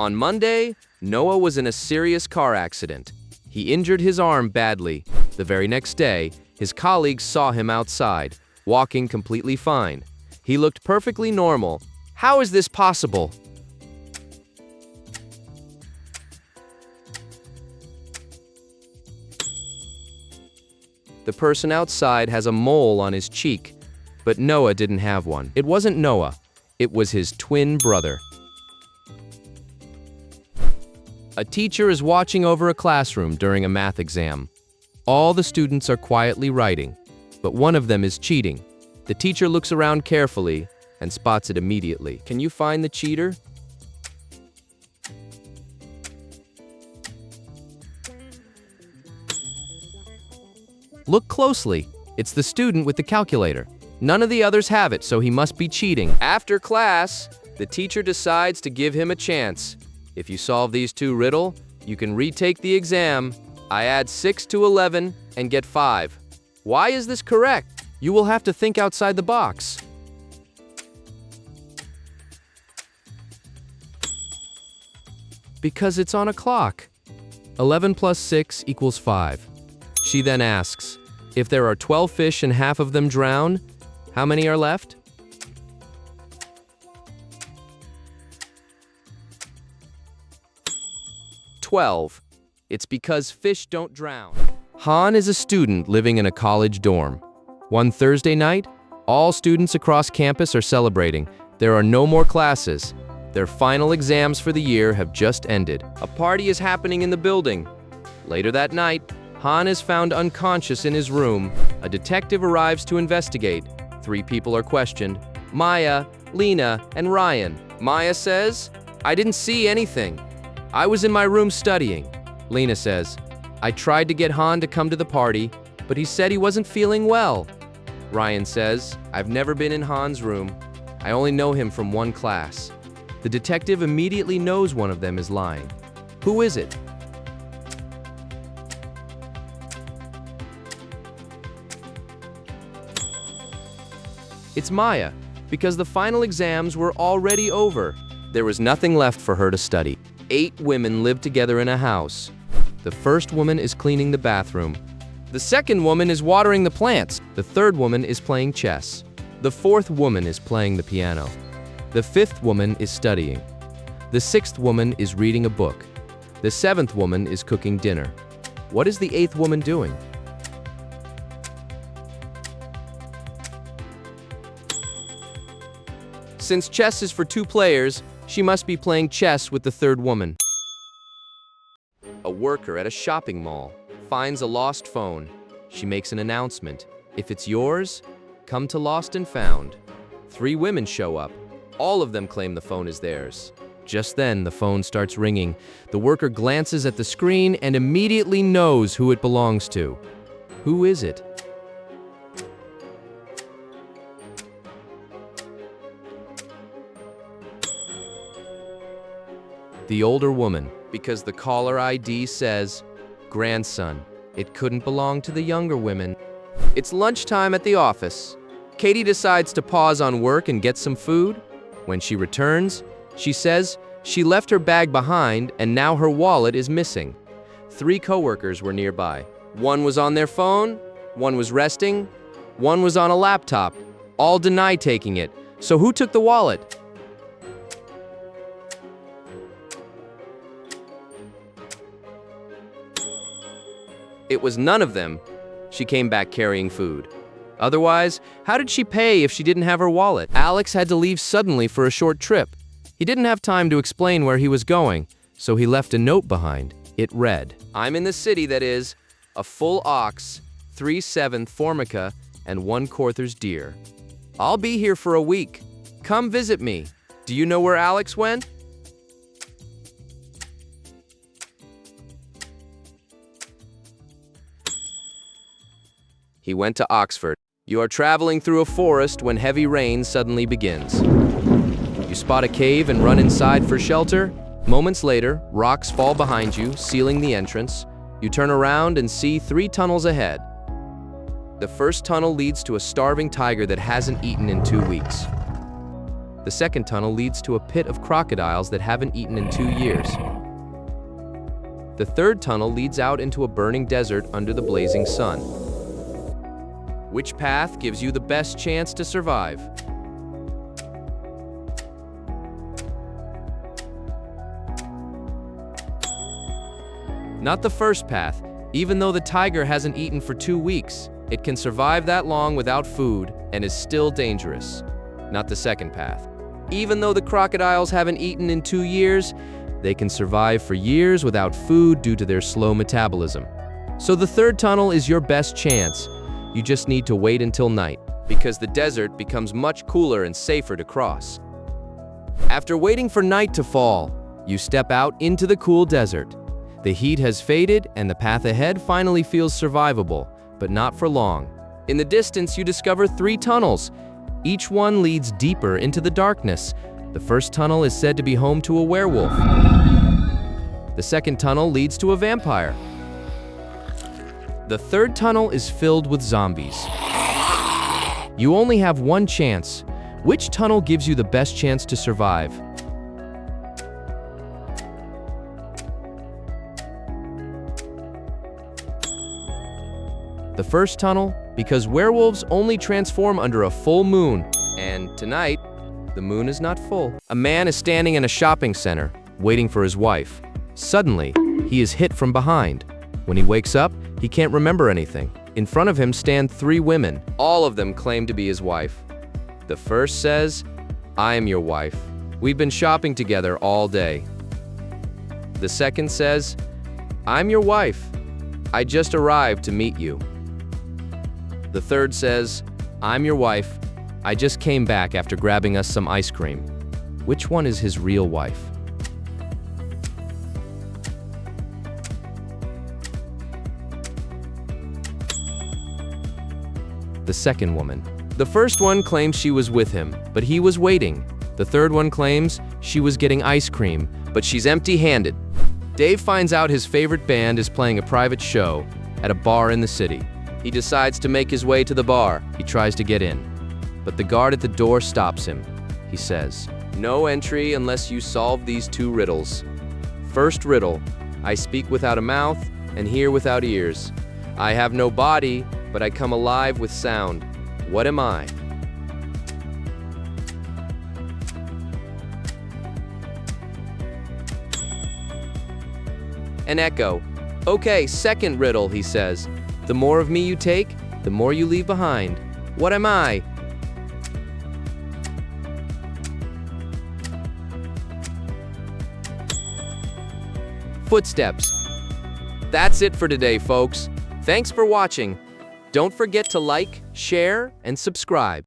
On Monday, Noah was in a serious car accident. He injured his arm badly. The very next day, his colleagues saw him outside, walking completely fine. He looked perfectly normal. How is this possible? The person outside has a mole on his cheek, but Noah didn't have one. It wasn't Noah, it was his twin brother. A teacher is watching over a classroom during a math exam. All the students are quietly writing, but one of them is cheating. The teacher looks around carefully and spots it immediately. Can you find the cheater? Look closely. It's the student with the calculator. None of the others have it, so he must be cheating. After class, the teacher decides to give him a chance. If you solve these two riddles, you can retake the exam. I add 6 to 11 and get 5. Why is this correct? You will have to think outside the box. Because it's on a clock. 11 plus 6 equals 5. She then asks, if there are 12 fish and half of them drown, how many are left? "12. It's because fish don't drown." Han is a student living in a college dorm. One Thursday night, all students across campus are celebrating. There are no more classes. Their final exams for the year have just ended. A party is happening in the building. Later that night, Han is found unconscious in his room. A detective arrives to investigate. 3 people are questioned: Maya, Lena, and Ryan. Maya says, "I didn't see anything. I was in my room studying." Lena says, "I tried to get Han to come to the party, but he said he wasn't feeling well." Ryan says, "I've never been in Han's room. I only know him from one class." The detective immediately knows one of them is lying. Who is it? It's Maya, because the final exams were already over. There was nothing left for her to study. 8 women live together in a house. The first woman is cleaning the bathroom. The second woman is watering the plants. The third woman is playing chess. The fourth woman is playing the piano. The fifth woman is studying. The sixth woman is reading a book. The seventh woman is cooking dinner. What is the 8th woman doing? Since chess is for 2 players, she must be playing chess with the third woman. A worker at a shopping mall finds a lost phone. She makes an announcement. If it's yours, come to Lost and Found. 3 women show up. All of them claim the phone is theirs. Just then, the phone starts ringing. The worker glances at the screen and immediately knows who it belongs to. Who is it? The older woman, because the caller ID says, grandson. It couldn't belong to the younger women. It's lunchtime at the office. Katie decides to pause on work and get some food. When she returns, she says she left her bag behind and now her wallet is missing. 3 coworkers were nearby. One was on their phone, one was resting, one was on a laptop. All deny taking it. So who took the wallet? It was none of them. She came back carrying food. Otherwise, how did she pay if she didn't have her wallet? Alex had to leave suddenly for a short trip. He didn't have time to explain where he was going, so he left a note behind. It read, I'm in the city that is a full ox, 3/7 formica, and 1 Corther's deer. I'll be here for a week. Come visit me. Do you know where Alex went? He went to Oxford. You are traveling through a forest when heavy rain suddenly begins. You spot a cave and run inside for shelter. Moments later, rocks fall behind you, sealing the entrance. You turn around and see 3 tunnels ahead. The first tunnel leads to a starving tiger that hasn't eaten in 2 weeks. The second tunnel leads to a pit of crocodiles that haven't eaten in 2 years. The third tunnel leads out into a burning desert under the blazing sun. Which path gives you the best chance to survive? Not the first path. Even though the tiger hasn't eaten for 2 weeks, it can survive that long without food and is still dangerous. Not the second path. Even though the crocodiles haven't eaten in 2 years, they can survive for years without food due to their slow metabolism. So the third tunnel is your best chance. You just need to wait until night, because the desert becomes much cooler and safer to cross. After waiting for night to fall, you step out into the cool desert. The heat has faded and the path ahead finally feels survivable, but not for long. In the distance, you discover 3 tunnels. Each one leads deeper into the darkness. The first tunnel is said to be home to a werewolf. The second tunnel leads to a vampire. The third tunnel is filled with zombies. You only have one chance. Which tunnel gives you the best chance to survive? The first tunnel, because werewolves only transform under a full moon, and tonight, the moon is not full. A man is standing in a shopping center, waiting for his wife. Suddenly, he is hit from behind. When he wakes up, he can't remember anything. In front of him stand 3 women. All of them claim to be his wife. The first says, "I am your wife. We've been shopping together all day." The second says, "I'm your wife. I just arrived to meet you." The third says, "I'm your wife. I just came back after grabbing us some ice cream." Which one is his real wife? The second woman. The first one claims she was with him, but he was waiting. The third one claims she was getting ice cream, but she's empty-handed. Dave finds out his favorite band is playing a private show at a bar in the city. He decides to make his way to the bar. He tries to get in, but the guard at the door stops him. He says, "No entry unless you solve these 2 riddles. First riddle, I speak without a mouth and hear without ears. I have no body, but I come alive with sound. What am I?" An echo. "Okay, second riddle," he says. "The more of me you take, the more you leave behind. What am I?" Footsteps. That's it for today, folks. Thanks for watching. Don't forget to like, share, and subscribe.